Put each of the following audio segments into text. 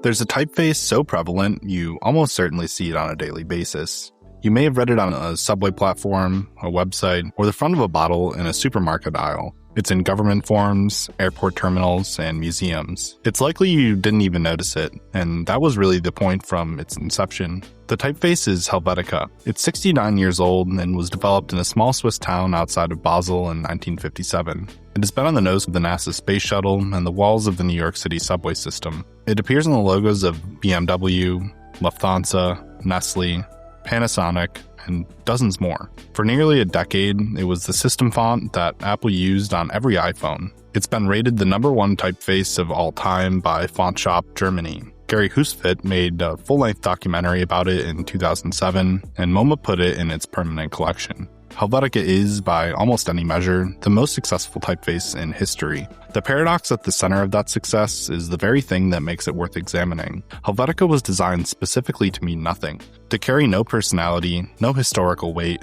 There's a typeface so prevalent you almost certainly see it on a daily basis. You may have read it on a subway platform, a website, or the front of a bottle in a supermarket aisle. It's in government forms, airport terminals, and museums. It's likely you didn't even notice it, and that was really the point from its inception. The typeface is Helvetica. It's 69 years old and was developed in a small Swiss town outside of Basel in 1957. It has been on the nose of the NASA Space Shuttle and the walls of the New York City subway system. It appears on the logos of BMW, Lufthansa, Nestlé, Panasonic, and dozens more. For nearly a decade, it was the system font that Apple used on every iPhone. It's been rated the #1 typeface of all time by Font Shop Germany. Gary Husfit made a full-length documentary about it in 2007, and MoMA put it in its permanent collection. Helvetica is, by almost any measure, the most successful typeface in history. The paradox at the center of that success is the very thing that makes it worth examining. Helvetica was designed specifically to mean nothing, to carry no personality, no historical weight,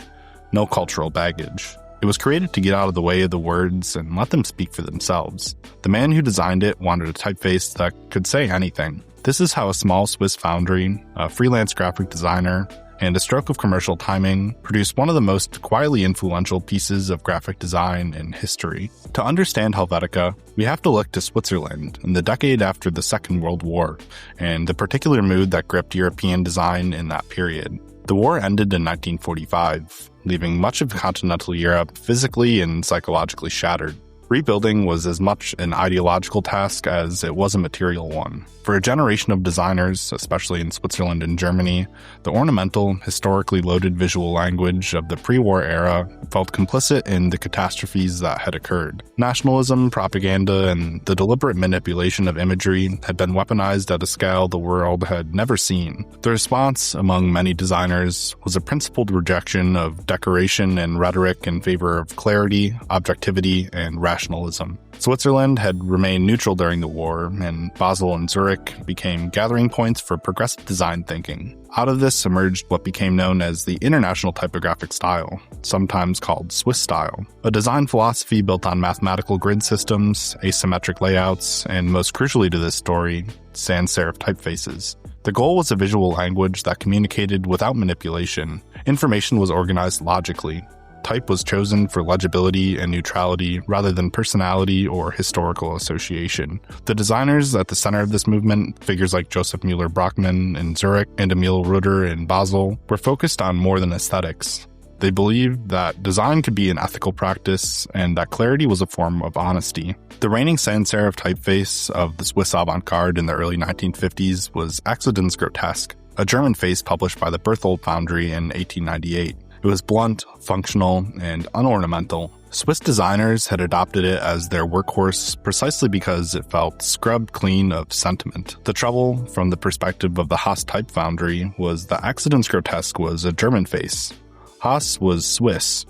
no cultural baggage. It was created to get out of the way of the words and let them speak for themselves. The man who designed it wanted a typeface that could say anything. This is how a small Swiss foundry, a freelance graphic designer, and a stroke of commercial timing produced one of the most quietly influential pieces of graphic design in history. To understand Helvetica, we have to look to Switzerland in the decade after the Second World War, and the particular mood that gripped European design in that period. The war ended in 1945, leaving much of continental Europe physically and psychologically shattered. Rebuilding was as much an ideological task as it was a material one. For a generation of designers, especially in Switzerland and Germany, the ornamental, historically loaded visual language of the pre-war era felt complicit in the catastrophes that had occurred. Nationalism, propaganda, and the deliberate manipulation of imagery had been weaponized at a scale the world had never seen. The response, among many designers, was a principled rejection of decoration and rhetoric in favor of clarity, objectivity, and rationalism. Switzerland had remained neutral during the war, and Basel and Zurich became gathering points for progressive design thinking. Out of this emerged what became known as the International Typographic Style, sometimes called Swiss style, a design philosophy built on mathematical grid systems, asymmetric layouts, and most crucially to this story, sans serif typefaces. The goal was a visual language that communicated without manipulation. Information was organized logically. Type was chosen for legibility and neutrality rather than personality or historical association. The designers at the center of this movement, figures like Joseph Müller-Brockmann in Zurich and Emil Rutter in Basel, were focused on more than aesthetics. They believed that design could be an ethical practice and that clarity was a form of honesty. The reigning sans serif typeface of the Swiss avant-garde in the early 1950s was Accidens Grotesque, a German face published by the Berthold Foundry in 1898. It was blunt, functional, and unornamental. Swiss designers had adopted it as their workhorse precisely because it felt scrubbed clean of sentiment. The trouble, from the perspective of the Haas Type Foundry, was that Accidens Grotesque was a German face. Haas was Swiss.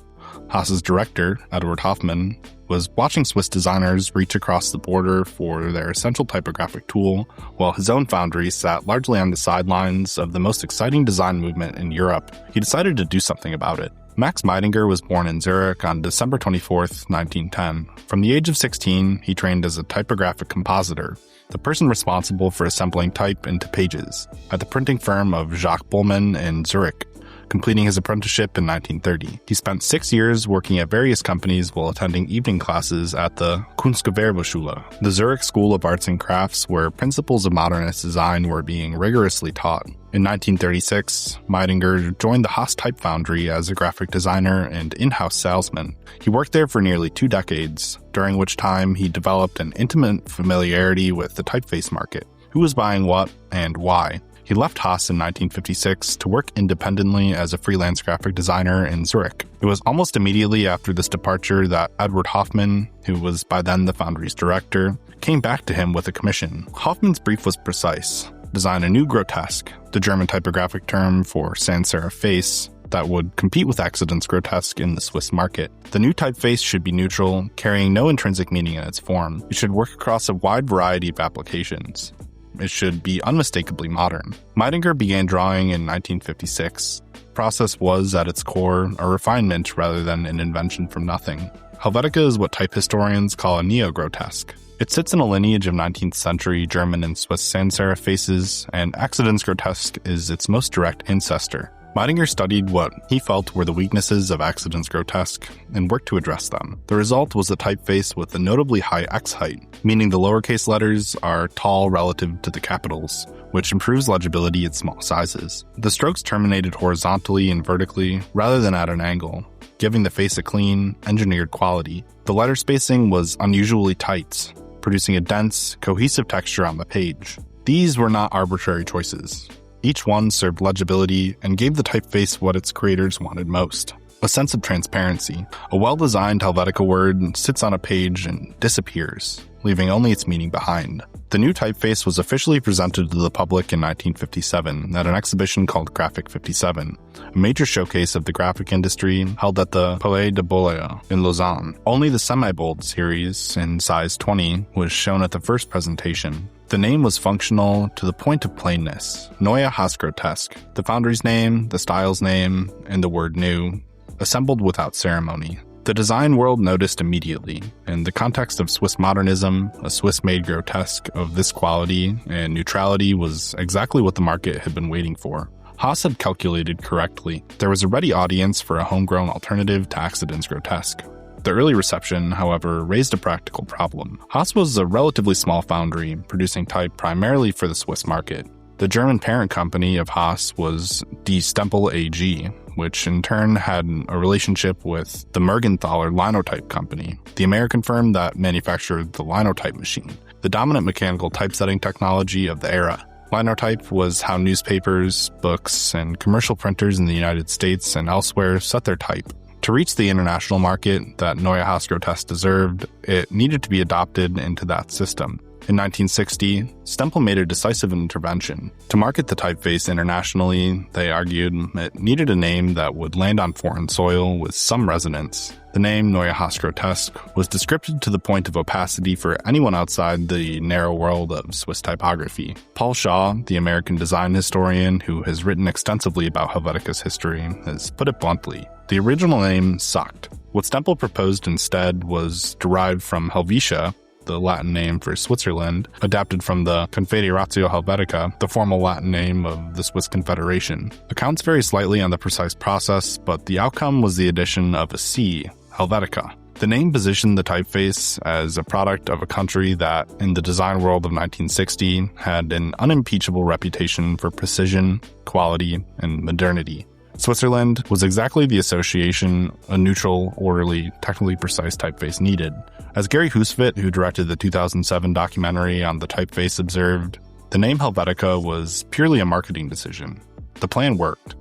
Haas's director, Edward Hoffmann, was watching Swiss designers reach across the border for their essential typographic tool, while his own foundry sat largely on the sidelines of the most exciting design movement in Europe. He decided to do something about it. Max Meidinger was born in Zurich on December 24, 1910. From the age of 16, he trained as a typographic compositor, the person responsible for assembling type into pages, at the printing firm of Jacques Bollmann in Zurich, completing his apprenticeship in 1930. He spent 6 years working at various companies while attending evening classes at the Kunstgewerbeschule, the Zurich School of Arts and Crafts, where principles of modernist design were being rigorously taught. In 1936, Meidinger joined the Haas Type Foundry as a graphic designer and in-house salesman. He worked there for nearly 2 decades, during which time he developed an intimate familiarity with the typeface market, who was buying what and why. He left Haas in 1956 to work independently as a freelance graphic designer in Zurich. It was almost immediately after this departure that Edward Hoffmann, who was by then the foundry's director, came back to him with a commission. Hoffmann's brief was precise: design a new grotesque, the German typographic term for sans serif face, that would compete with Accidens Grotesque in the Swiss market. The new typeface should be neutral, carrying no intrinsic meaning in its form. It should work across a wide variety of applications. It should be unmistakably modern. Meidinger began drawing in 1956. The process was, at its core, a refinement rather than an invention from nothing. Helvetica is what type historians call a neo-grotesque. It sits in a lineage of 19th century German and Swiss sans serif faces, and accidence grotesque is its most direct ancestor. Meidinger studied what he felt were the weaknesses of accidence grotesque and worked to address them. The result was a typeface with a notably high X height, meaning the lowercase letters are tall relative to the capitals, which improves legibility at small sizes. The strokes terminated horizontally and vertically rather than at an angle, giving the face a clean, engineered quality. The letter spacing was unusually tight, producing a dense, cohesive texture on the page. These were not arbitrary choices. Each one served legibility and gave the typeface what its creators wanted most: a sense of transparency. A well-designed Helvetica word sits on a page and disappears, leaving only its meaning behind. The new typeface was officially presented to the public in 1957 at an exhibition called Graphic 57, a major showcase of the graphic industry held at the Palais de Beaulieu in Lausanne. Only the semi-bold series, in size 20, was shown at the first presentation. The name was functional to the point of plainness. Neue Helvetica, the foundry's name, the style's name, and the word new, assembled without ceremony. The design world noticed immediately. In the context of Swiss modernism, a Swiss-made grotesque of this quality and neutrality was exactly what the market had been waiting for. Haas had calculated correctly. There was a ready audience for a homegrown alternative to accidence grotesque. The early reception, however, raised a practical problem. Haas was a relatively small foundry, producing type primarily for the Swiss market. The German parent company of Haas was Die Stempel AG, which in turn had a relationship with the Mergenthaler Linotype Company, the American firm that manufactured the linotype machine, the dominant mechanical typesetting technology of the era. Linotype was how newspapers, books, and commercial printers in the United States and elsewhere set their type. To reach the international market that Neue Helvetica deserved, it needed to be adopted into that system. In 1960, Stempel made a decisive intervention. To market the typeface internationally, they argued it needed a name that would land on foreign soil with some resonance. The name Neue Helvetica was descriptive to the point of opacity for anyone outside the narrow world of Swiss typography. Paul Shaw, the American design historian who has written extensively about Helvetica's history, has put it bluntly: the original name sucked. What Stempel proposed instead was derived from Helvetia, the Latin name for Switzerland, adapted from the Confederatio Helvetica, the formal Latin name of the Swiss Confederation. Accounts vary slightly on the precise process, but the outcome was the addition of a C, Helvetica. The name positioned the typeface as a product of a country that, in the design world of 1960, had an unimpeachable reputation for precision, quality, and modernity. Switzerland was exactly the association a neutral, orderly, technically precise typeface needed. As Gary Husvitt, who directed the 2007 documentary on the typeface, observed, the name Helvetica was purely a marketing decision. The plan worked.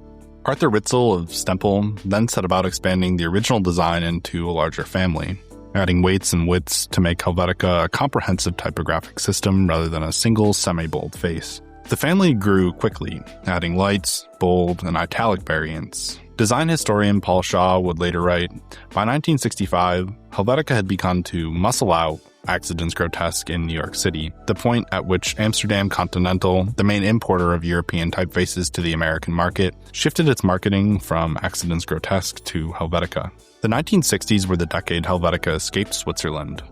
Arthur Ritzel of Stempel then set about expanding the original design into a larger family, adding weights and widths to make Helvetica a comprehensive typographic system rather than a single semi-bold face. The family grew quickly, adding lights, bold, and italic variants. Design historian Paul Shaw would later write, by 1965, Helvetica had begun to muscle out accidents grotesque in New York City, the point at which Amsterdam Continental, the main importer of European typefaces to the American market, shifted its marketing from accidents grotesque to Helvetica. The 1960s were the decade Helvetica escaped Switzerland.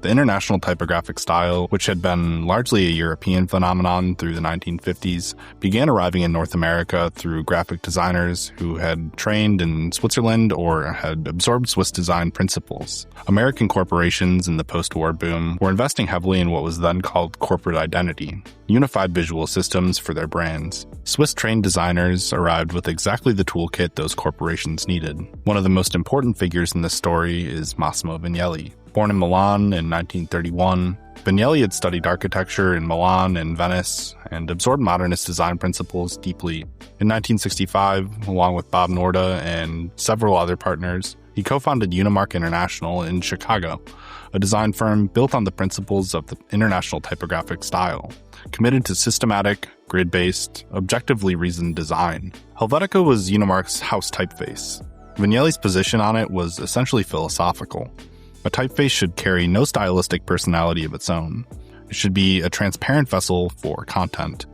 The international typographic style, which had been largely a European phenomenon through the 1950s, began arriving in North America through graphic designers who had trained in Switzerland or had absorbed Swiss design principles. American corporations in the post-war boom were investing heavily in what was then called corporate identity, unified visual systems for their brands. Swiss-trained designers arrived with exactly the toolkit those corporations needed. One of the most important figures in this story is Massimo Vignelli. Born in Milan in 1931, Vignelli had studied architecture in Milan and Venice and absorbed modernist design principles deeply. In 1965, along with Bob Norda and several other partners, he co-founded Unimark International in Chicago, a design firm built on the principles of the international typographic style, committed to systematic, grid-based, objectively reasoned design. Helvetica was Unimark's house typeface. Vignelli's position on it was essentially philosophical. A typeface should carry no stylistic personality of its own. It should be a transparent vessel for content.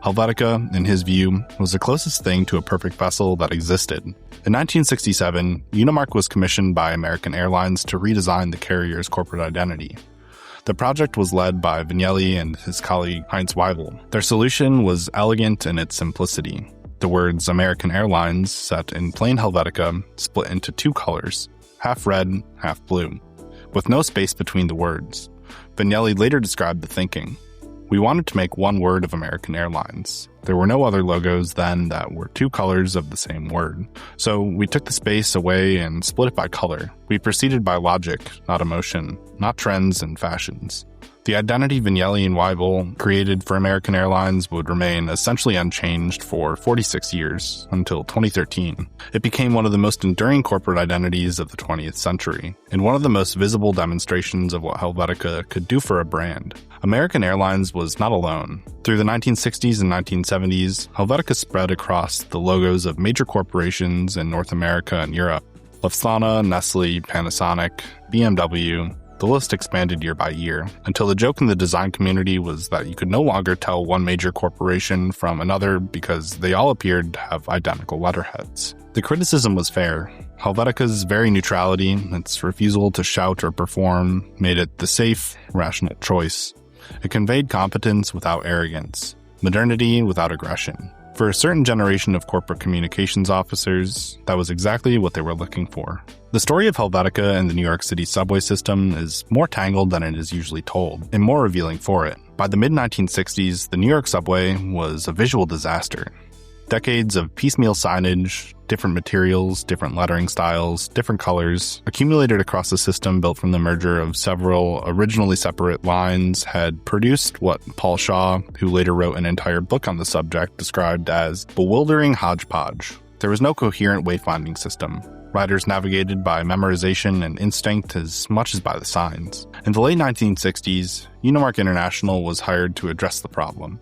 Helvetica, in his view, was the closest thing to a perfect vessel that existed. In 1967, Unimark was commissioned by American Airlines to redesign the carrier's corporate identity. The project was led by Vignelli and his colleague Heinz Weibel. Their solution was elegant in its simplicity. The words American Airlines, set in plain Helvetica, split into two colors, half red, half blue, with no space between the words. Vignelli later described the thinking. We wanted to make one word of American Airlines. There were no other logos then that were two colors of the same word. So we took the space away and split it by color. We proceeded by logic, not emotion, not trends and fashions. The identity Vignelli and Weibel created for American Airlines would remain essentially unchanged for 46 years, until 2013. It became one of the most enduring corporate identities of the 20th century, and one of the most visible demonstrations of what Helvetica could do for a brand. American Airlines was not alone. Through the 1960s and 1970s, Helvetica spread across the logos of major corporations in North America and Europe. Lufthansa, Nestlé, Panasonic, BMW. The list expanded year by year, until the joke in the design community was that you could no longer tell one major corporation from another because they all appeared to have identical letterheads. The criticism was fair. Helvetica's very neutrality, its refusal to shout or perform, made it the safe, rational choice. It conveyed competence without arrogance, modernity without aggression. For a certain generation of corporate communications officers, that was exactly what they were looking for. The story of Helvetica and the New York City subway system is more tangled than it is usually told, and more revealing for it. By the mid-1960s, the New York subway was a visual disaster. Decades of piecemeal signage, different materials, different lettering styles, different colors, accumulated across a system built from the merger of several originally separate lines, had produced what Paul Shaw, who later wrote an entire book on the subject, described as bewildering hodgepodge. There was no coherent wayfinding system. Riders navigated by memorization and instinct as much as by the signs. In the late 1960s, Unimark International was hired to address the problem.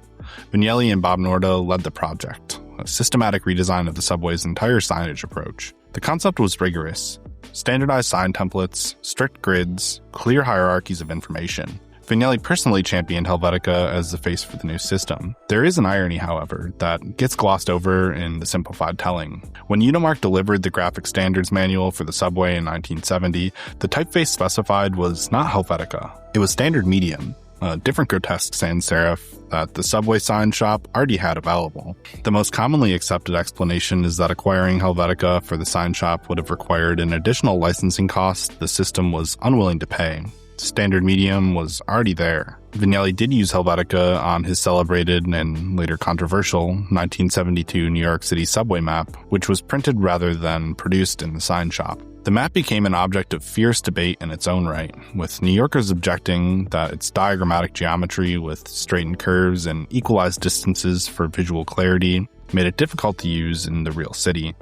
Vignelli and Bob Norda led the project, a systematic redesign of the subway's entire signage approach. The concept was rigorous. Standardized sign templates, strict grids, clear hierarchies of information. Vignelli personally championed Helvetica as the face for the new system. There is an irony, however, that gets glossed over in the simplified telling. When Unimark delivered the graphic standards manual for the subway in 1970, the typeface specified was not Helvetica. It was standard medium, a different grotesque sans serif that the subway sign shop already had available. The most commonly accepted explanation is that acquiring Helvetica for the sign shop would have required an additional licensing cost the system was unwilling to pay. Standard medium was already there. Vignelli did use Helvetica on his celebrated and later controversial 1972 New York City subway map, which was printed rather than produced in the sign shop. The map became an object of fierce debate in its own right, with New Yorkers objecting that its diagrammatic geometry with straightened curves and equalized distances for visual clarity made it difficult to use in the real city.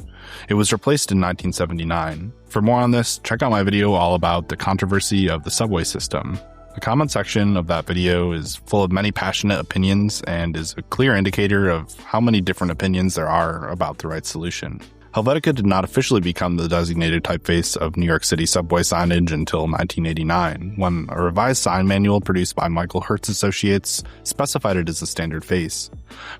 It was replaced in 1979. For more on this, check out my video all about the controversy of the subway system. The comment section of that video is full of many passionate opinions and is a clear indicator of how many different opinions there are about the right solution. Helvetica did not officially become the designated typeface of New York City subway signage until 1989, when a revised sign manual produced by Michael Hertz Associates specified it as a standard face.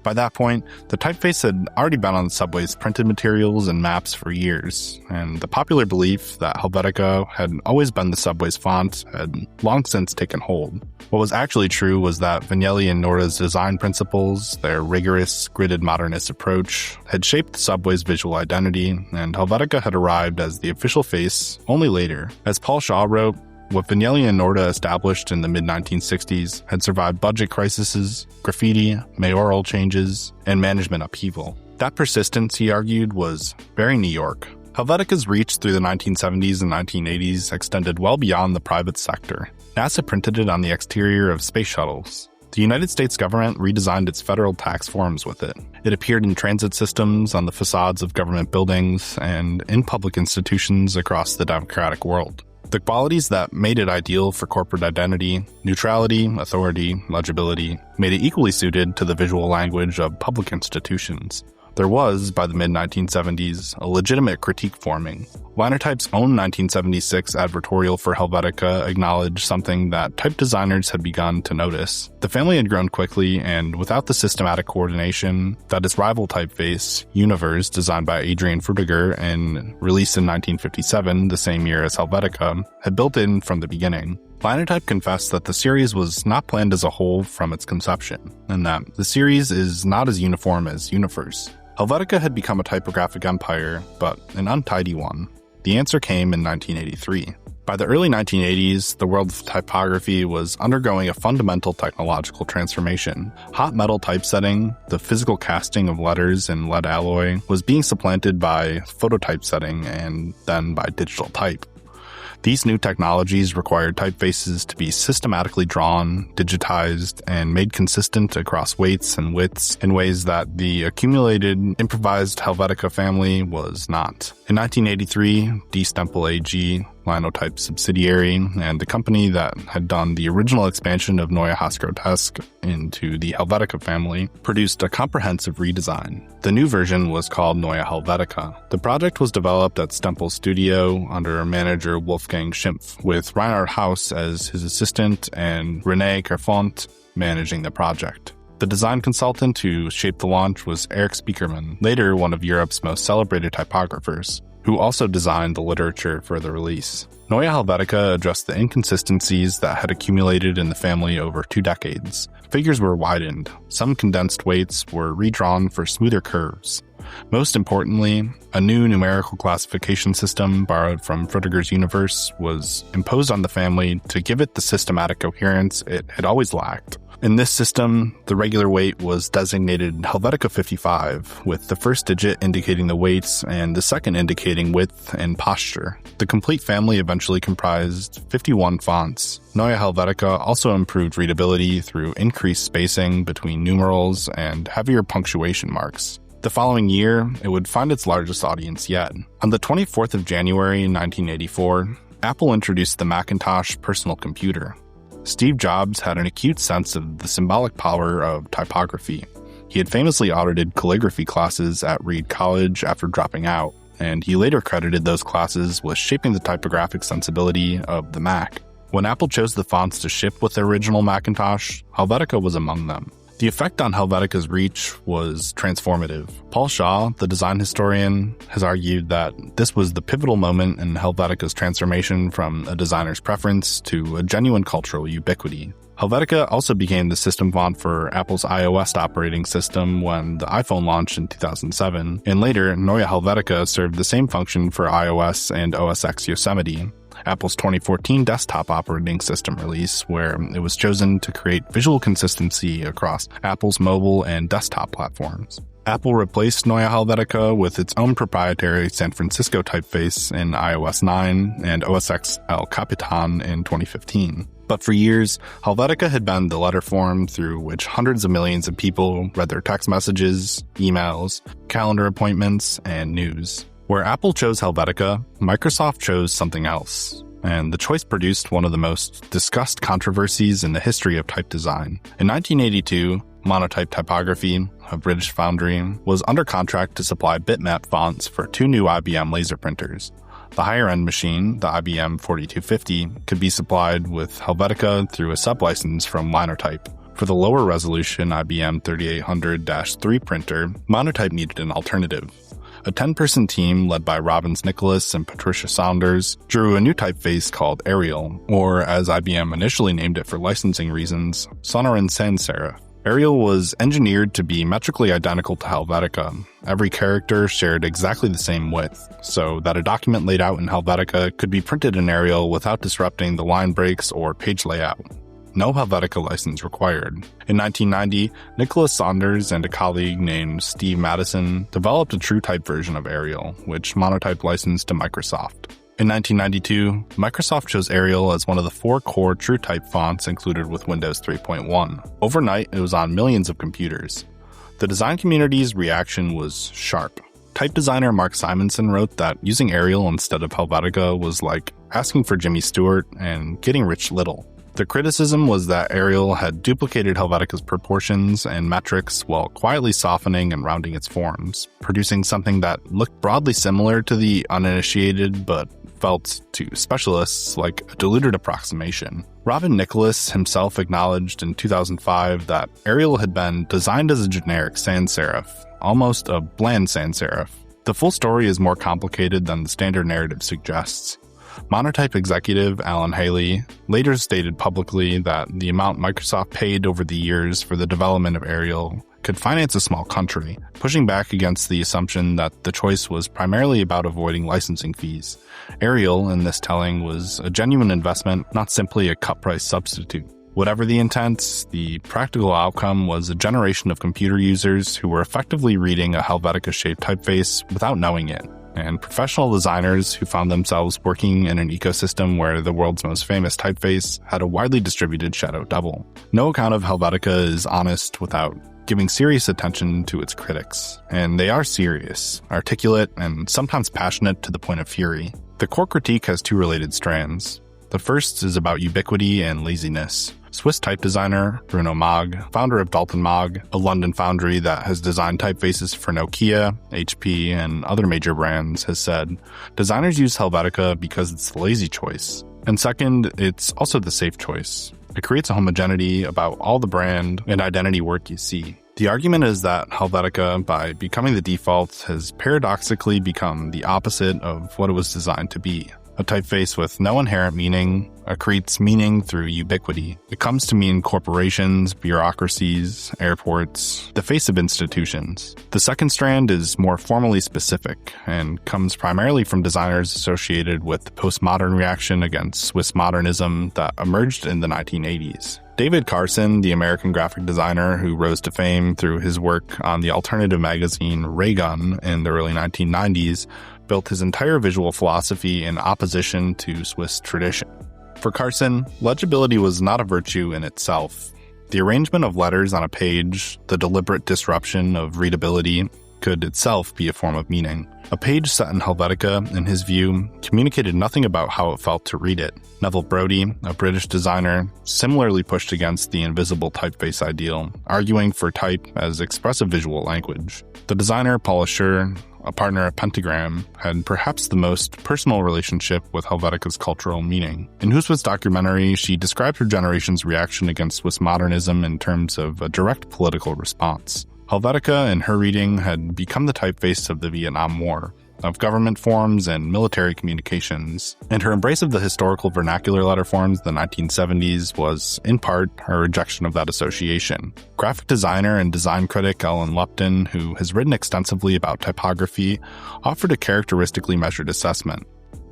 By that point, the typeface had already been on the subway's printed materials and maps for years, and the popular belief that Helvetica had always been the subway's font had long since taken hold. What was actually true was that Vignelli and Norda's design principles, their rigorous, gridded modernist approach, had shaped the subway's visual identity, and Helvetica had arrived as the official face only later. As Paul Shaw wrote, what Vignelli and Norda established in the mid-1960s had survived budget crises, graffiti, mayoral changes, and management upheaval. That persistence, he argued, was very New York. Helvetica's reach through the 1970s and 1980s extended well beyond the private sector. NASA printed it on the exterior of space shuttles. The United States government redesigned its federal tax forms with it. It appeared in transit systems, on the facades of government buildings, and in public institutions across the democratic world. The qualities that made it ideal for corporate identity, neutrality, authority, legibility, made it equally suited to the visual language of public institutions. There was, by the mid-1970s, a legitimate critique forming. Linotype's own 1976 advertorial for Helvetica acknowledged something that type designers had begun to notice. The family had grown quickly, and without the systematic coordination that its rival typeface, Univers, designed by Adrian Frutiger and released in 1957, the same year as Helvetica, had built in from the beginning. Linotype confessed that the series was not planned as a whole from its conception, and that the series is not as uniform as Univers. Helvetica had become a typographic empire, but an untidy one. The answer came in 1983. By the early 1980s, the world of typography was undergoing a fundamental technological transformation. Hot metal typesetting, the physical casting of letters in lead alloy, was being supplanted by phototypesetting and then by digital type. These new technologies required typefaces to be systematically drawn, digitized, and made consistent across weights and widths in ways that the accumulated, improvised Helvetica family was not. In 1983, D-Stempel AG, Linotype's subsidiary, and the company that had done the original expansion of Neue Helvetica into the Helvetica family, produced a comprehensive redesign. The new version was called Neue Helvetica. The project was developed at Stempel's studio under manager Wolfgang Schimpf, with Reinhard Haus as his assistant and René Kerfont managing the project. The design consultant who shaped the launch was Erich Spiekermann, later one of Europe's most celebrated typographers, who also designed the literature for the release. Neue Helvetica addressed the inconsistencies that had accumulated in the family over 2 decades. Figures were widened. Some condensed weights were redrawn for smoother curves. Most importantly, a new numerical classification system borrowed from Frutiger's Univers was imposed on the family to give it the systematic coherence it had always lacked. In this system, the regular weight was designated Helvetica 55, with the first digit indicating the weights and the second indicating width and posture. The complete family eventually comprised 51 fonts. Neue Helvetica also improved readability through increased spacing between numerals and heavier punctuation marks. The following year, it would find its largest audience yet. On the 24th of January 1984, Apple introduced the Macintosh personal computer. Steve Jobs had an acute sense of the symbolic power of typography. He had famously audited calligraphy classes at Reed College after dropping out, and he later credited those classes with shaping the typographic sensibility of the Mac. When Apple chose the fonts to ship with the original Macintosh, Helvetica was among them. The effect on Helvetica's reach was transformative. Paul Shaw, the design historian, has argued that this was the pivotal moment in Helvetica's transformation from a designer's preference to a genuine cultural ubiquity. Helvetica also became the system font for Apple's iOS operating system when the iPhone launched in 2007, and later, Neue Helvetica served the same function for iOS and OS X Yosemite, Apple's 2014 desktop operating system release, where it was chosen to create visual consistency across Apple's mobile and desktop platforms. Apple replaced Neue Helvetica with its own proprietary San Francisco typeface in iOS 9 and OS X El Capitan in 2015. But for years, Helvetica had been the letter form through which hundreds of millions of people read their text messages, emails, calendar appointments, and news. Where Apple chose Helvetica, Microsoft chose something else, and the choice produced one of the most discussed controversies in the history of type design. In 1982, Monotype Typography, a British foundry, was under contract to supply bitmap fonts for 2 new IBM laser printers. The higher-end machine, the IBM 4250, could be supplied with Helvetica through a sublicense from Linotype. For the lower resolution IBM 3800-3 printer, Monotype needed an alternative. A 10-person team led by Robbins Nicholas and Patricia Saunders drew a new typeface called Arial, or as IBM initially named it for licensing reasons, Sonoran Sans Serif. Arial was engineered to be metrically identical to Helvetica. Every character shared exactly the same width, so that a document laid out in Helvetica could be printed in Arial without disrupting the line breaks or page layout. No Helvetica license required. In 1990, Nicholas Saunders and a colleague named Steve Madison developed a TrueType version of Arial, which Monotype licensed to Microsoft. In 1992, Microsoft chose Arial as one of the 4 core TrueType fonts included with Windows 3.1. Overnight, it was on millions of computers. The design community's reaction was sharp. Type designer Mark Simonson wrote that using Arial instead of Helvetica was like asking for Jimmy Stewart and getting rich little. The criticism was that Arial had duplicated Helvetica's proportions and metrics while quietly softening and rounding its forms, producing something that looked broadly similar to the uninitiated but felt to specialists like a diluted approximation. Robin Nicholas himself acknowledged in 2005 that Arial had been designed as a generic sans serif, almost a bland sans serif. The full story is more complicated than the standard narrative suggests. Monotype executive Alan Haley later stated publicly that the amount Microsoft paid over the years for the development of Arial could finance a small country, pushing back against the assumption that the choice was primarily about avoiding licensing fees. Arial, in this telling, was a genuine investment, not simply a cut-price substitute. Whatever the intent, the practical outcome was a generation of computer users who were effectively reading a Helvetica-shaped typeface without knowing it, and professional designers who found themselves working in an ecosystem where the world's most famous typeface had a widely distributed shadow double. No account of Helvetica is honest without giving serious attention to its critics, and they are serious, articulate, and sometimes passionate to the point of fury. The core critique has two related strands. The first is about ubiquity and laziness. Swiss type designer Bruno Maag, founder of Dalton Maag, a London foundry that has designed typefaces for Nokia, HP, and other major brands, has said, designers use Helvetica because it's the lazy choice. And second, it's also the safe choice. It creates a homogeneity about all the brand and identity work you see. The argument is that Helvetica, by becoming the default, has paradoxically become the opposite of what it was designed to be. A typeface with no inherent meaning accretes meaning through ubiquity. It comes to mean corporations, bureaucracies, airports, the face of institutions. The second strand is more formally specific and comes primarily from designers associated with the postmodern reaction against Swiss modernism that emerged in the 1980s. David Carson, the American graphic designer who rose to fame through his work on the alternative magazine Raygun in the early 1990s, built his entire visual philosophy in opposition to Swiss tradition. For Carson, legibility was not a virtue in itself. The arrangement of letters on a page, the deliberate disruption of readability, could itself be a form of meaning. A page set in Helvetica, in his view, communicated nothing about how it felt to read it. Neville Brody, a British designer, similarly pushed against the invisible typeface ideal, arguing for type as expressive visual language. The designer, Paula Schur, a partner at Pentagram, had perhaps the most personal relationship with Helvetica's cultural meaning. In Huswit's documentary, she described her generation's reaction against Swiss modernism in terms of a direct political response. Helvetica, in her reading, had become the typeface of the Vietnam War, of government forms and military communications, and her embrace of the historical vernacular letter forms of the 1970s was, in part, her rejection of that association. Graphic designer and design critic Ellen Lupton, who has written extensively about typography, offered a characteristically measured assessment.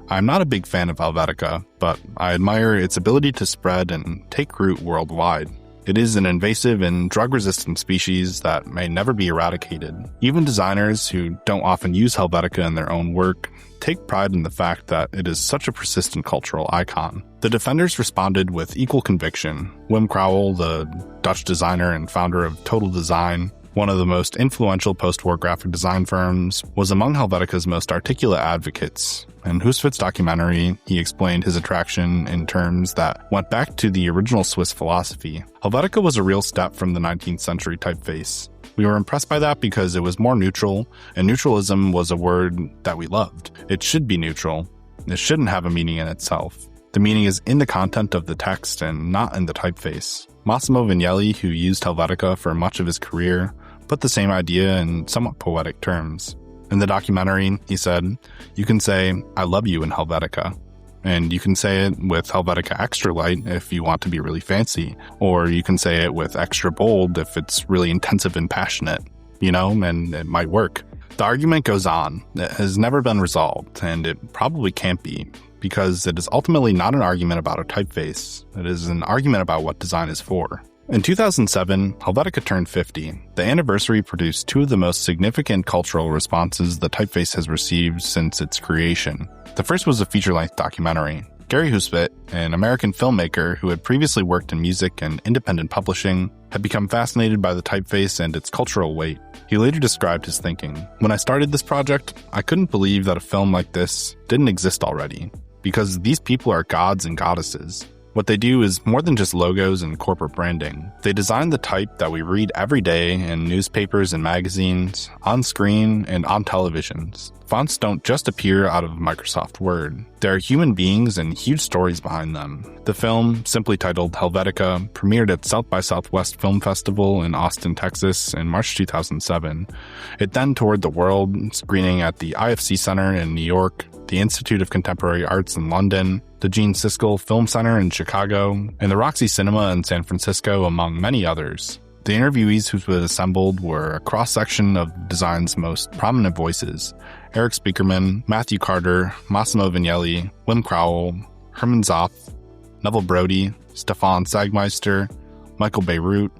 I'm not a big fan of Helvetica, but I admire its ability to spread and take root worldwide. It is an invasive and drug-resistant species that may never be eradicated. Even designers who don't often use Helvetica in their own work take pride in the fact that it is such a persistent cultural icon. The defenders responded with equal conviction. Wim Crowell, the Dutch designer and founder of Total Design, one of the most influential post-war graphic design firms, was among Helvetica's most articulate advocates. In Huswit's documentary, he explained his attraction in terms that went back to the original Swiss philosophy. Helvetica was a real step from the 19th century typeface. We were impressed by that because it was more neutral, and neutralism was a word that we loved. It should be neutral. It shouldn't have a meaning in itself. The meaning is in the content of the text and not in the typeface. Massimo Vignelli, who used Helvetica for much of his career, put the same idea in somewhat poetic terms. In the documentary, he said, "You can say, 'I love you' in Helvetica. And you can say it with Helvetica Extra Light if you want to be really fancy. Or you can say it with Extra Bold if it's really intensive and passionate, and it might work." The argument goes on. It has never been resolved, and it probably can't be, because it is ultimately not an argument about a typeface. It is an argument about what design is for. In 2007, Helvetica turned 50. The anniversary produced two of the most significant cultural responses the typeface has received since its creation. The first was a feature-length documentary. Gary Huswit, an American filmmaker who had previously worked in music and independent publishing, had become fascinated by the typeface and its cultural weight. He later described his thinking. "When I started this project, I couldn't believe that a film like this didn't exist already, because these people are gods and goddesses. What they do is more than just logos and corporate branding. They design the type that we read every day in newspapers and magazines, on screen, and on televisions. Fonts don't just appear out of Microsoft Word. There are human beings and huge stories behind them. The film, simply titled Helvetica, premiered at South by Southwest Film Festival in Austin, Texas in March 2007. It then toured the world, screening at the IFC Center in New York, the Institute of Contemporary Arts in London, the Gene Siskel Film Center in Chicago, and the Roxy Cinema in San Francisco, among many others. The interviewees who were assembled were a cross-section of design's most prominent voices: Eric Spiekerman, Matthew Carter, Massimo Vignelli, Wim Crowell, Herman Zopf, Neville Brody, Stefan Sagmeister, Michael Beirut,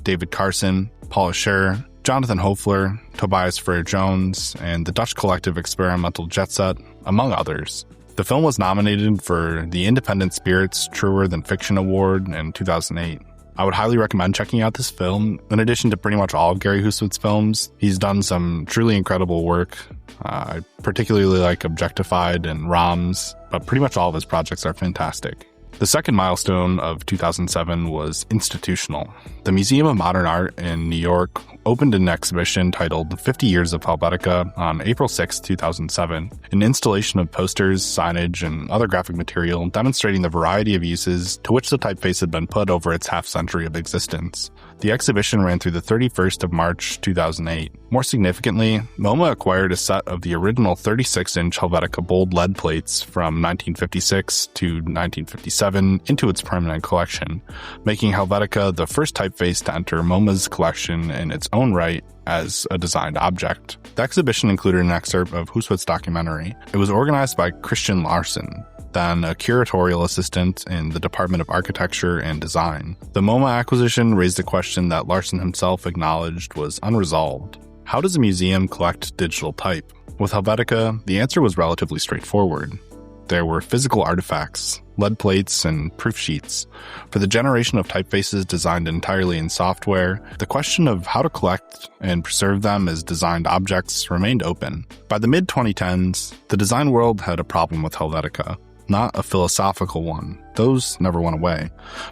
David Carson, Paula Scher, Jonathan Hofler, Tobias Frere-Jones, and the Dutch collective Experimental Jet Set, among others. The film was nominated for the Independent Spirits Truer Than Fiction Award in 2008. I would highly recommend checking out this film. In addition to pretty much all of Gary Huswit's films, he's done some truly incredible work. I particularly like Objectified and ROMs, but pretty much all of his projects are fantastic. The second milestone of 2007 was institutional. The Museum of Modern Art in New York opened an exhibition titled 50 Years of Helvetica on April 6, 2007, an installation of posters, signage, and other graphic material demonstrating the variety of uses to which the typeface had been put over its half-century of existence. The exhibition ran through the 31st of March 2008. More significantly, MoMA acquired a set of the original 36-inch Helvetica bold lead plates from 1956 to 1957 into its permanent collection, making Helvetica the first typeface to enter MoMA's collection in its own right as a designed object. The exhibition included an excerpt of Huswit's documentary. It was organized by Christian Larson, then a curatorial assistant in the Department of Architecture and Design. The MoMA acquisition raised a question that Larson himself acknowledged was unresolved. How does a museum collect digital type? With Helvetica, the answer was relatively straightforward. There were physical artifacts, lead plates, and proof sheets. For the generation of typefaces designed entirely in software, the question of how to collect and preserve them as designed objects remained open. By the mid-2010s, the design world had a problem with Helvetica. Not a philosophical one, those never went away,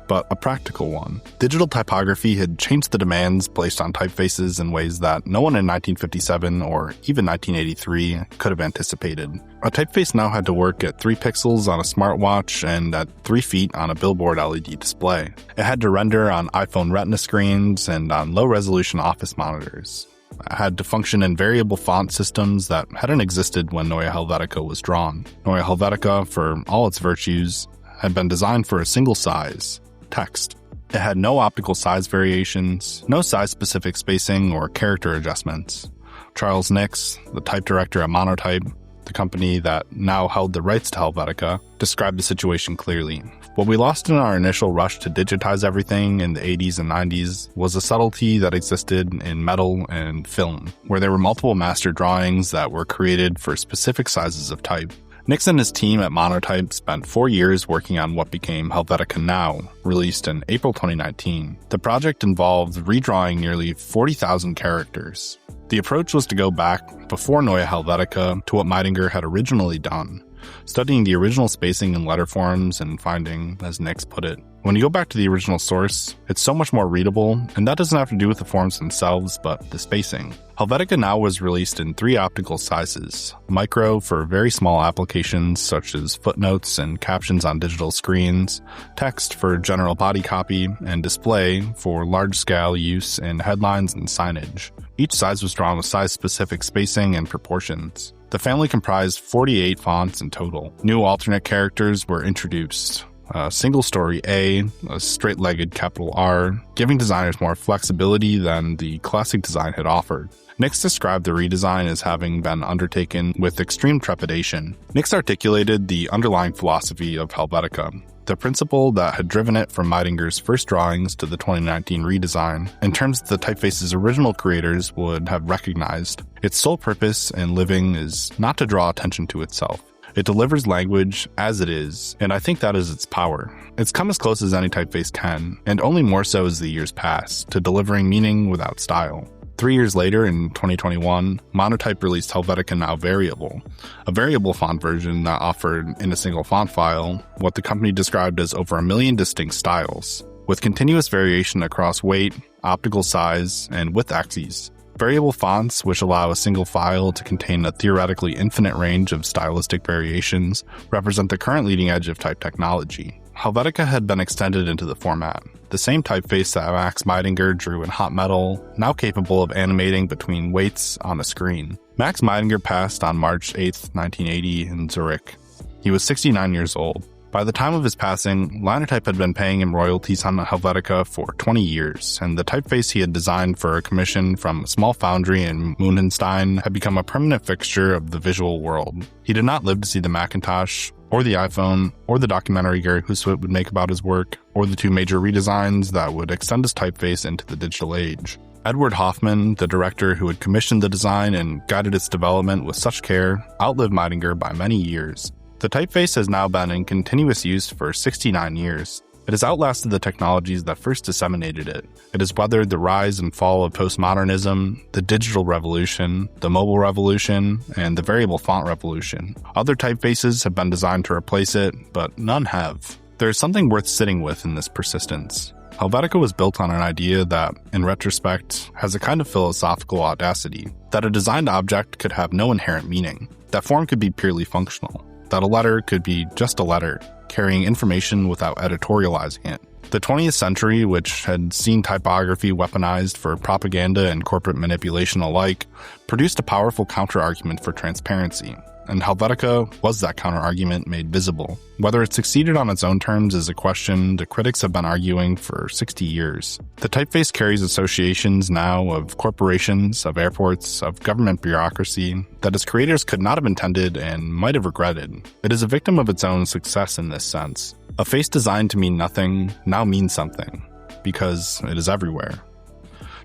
but a practical one. Digital typography had changed the demands placed on typefaces in ways that no one in 1957 or even 1983 could have anticipated. A typeface now had to work at 3 pixels on a smartwatch and at 3 feet on a billboard LED display. It had to render on iPhone Retina screens and on low-resolution office monitors. Had to function in variable font systems that hadn't existed when Neue Helvetica was drawn. Neue Helvetica, for all its virtues, had been designed for a single size, text. It had no optical size variations, no size-specific spacing or character adjustments. Charles Nix, the type director at Monotype, the company that now held the rights to Helvetica, described the situation clearly. What we lost in our initial rush to digitize everything in the 80s and 90s was a subtlety that existed in metal and film, where there were multiple master drawings that were created for specific sizes of type. Nix and his team at Monotype spent 4 years working on what became Helvetica Now, released in April 2019. The project involved redrawing nearly 40,000 characters. The approach was to go back before Neue Helvetica to what Meidinger had originally done, studying the original spacing and letter forms and finding, as Nix put it, when you go back to the original source, it's so much more readable, and that doesn't have to do with the forms themselves, but the spacing. Helvetica Now was released in 3 optical sizes: micro for very small applications such as footnotes and captions on digital screens, text for general body copy, and display for large-scale use in headlines and signage. Each size was drawn with size-specific spacing and proportions. The family comprised 48 fonts in total. New alternate characters were introduced. A single story A, a straight-legged capital R, giving designers more flexibility than the classic design had offered. Nix described the redesign as having been undertaken with extreme trepidation. Nix articulated the underlying philosophy of Helvetica, the principle that had driven it from Meidinger's first drawings to the 2019 redesign, in terms that the typeface's original creators would have recognized. Its sole purpose in living is not to draw attention to itself. It delivers language as it is, and I think that is its power. It's come as close as any typeface can, and only more so as the years pass, to delivering meaning without style. 3 years later, in 2021, Monotype released Helvetica Now Variable, a variable font version that offered, in a single font file, what the company described as over 1 million distinct styles, with continuous variation across weight, optical size, and width axes. Variable fonts, which allow a single file to contain a theoretically infinite range of stylistic variations, represent the current leading edge of type technology. Helvetica had been extended into the format, the same typeface that Max Meidinger drew in hot metal, now capable of animating between weights on a screen. Max Meidinger passed on March 8, 1980 in Zurich. He was 69 years old. By the time of his passing, Linotype had been paying him royalties on Helvetica for 20 years, and the typeface he had designed for a commission from a small foundry in Munhenstein had become a permanent fixture of the visual world. He did not live to see the Macintosh, or the iPhone, or the documentary Gary Huswit would make about his work, or the 2 major redesigns that would extend his typeface into the digital age. Edward Hoffman, the director who had commissioned the design and guided its development with such care, outlived Meidinger by many years. The typeface has now been in continuous use for 69 years. It has outlasted the technologies that first disseminated it. It has weathered the rise and fall of postmodernism, the digital revolution, the mobile revolution, and the variable font revolution. Other typefaces have been designed to replace it, but none have. There is something worth sitting with in this persistence. Helvetica was built on an idea that, in retrospect, has a kind of philosophical audacity, that a designed object could have no inherent meaning, that form could be purely functional, that a letter could be just a letter, carrying information without editorializing it. The 20th century, which had seen typography weaponized for propaganda and corporate manipulation alike, produced a powerful counter-argument for transparency, and Helvetica was that counter-argument made visible. Whether it succeeded on its own terms is a question the critics have been arguing for 60 years. The typeface carries associations now of corporations, of airports, of government bureaucracy that its creators could not have intended and might have regretted. It is a victim of its own success in this sense. A face designed to mean nothing now means something, because it is everywhere.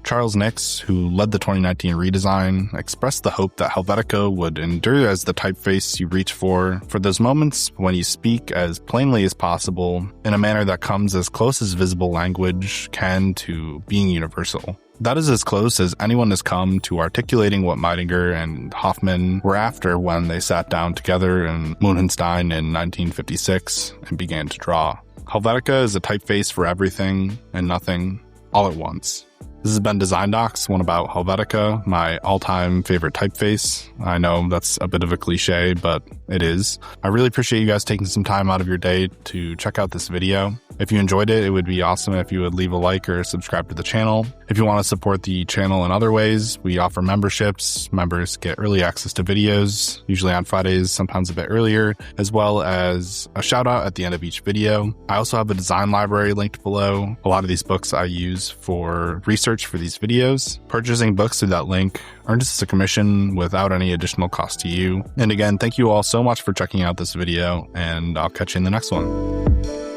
Charles Nix, who led the 2019 redesign, expressed the hope that Helvetica would endure as the typeface you reach for those moments when you speak as plainly as possible in a manner that comes as close as visible language can to being universal. That is as close as anyone has come to articulating what Meidinger and Hoffman were after when they sat down together in Munhenstein in 1956 and began to draw. Helvetica is a typeface for everything and nothing all at once. This has been Design Docs, one about Helvetica, my all-time favorite typeface. I know that's a bit of a cliche, but it is. I really appreciate you guys taking some time out of your day to check out this video. If you enjoyed it, it would be awesome if you would leave a like or subscribe to the channel. If you want to support the channel in other ways, we offer memberships. Members get early access to videos, usually on Fridays, sometimes a bit earlier, as well as a shout out at the end of each video. I also have a design library linked below. A lot of these books I use for research for these videos. Purchasing books through that link earns us a commission without any additional cost to you. And again, thank you all so much for checking out this video, and I'll catch you in the next one.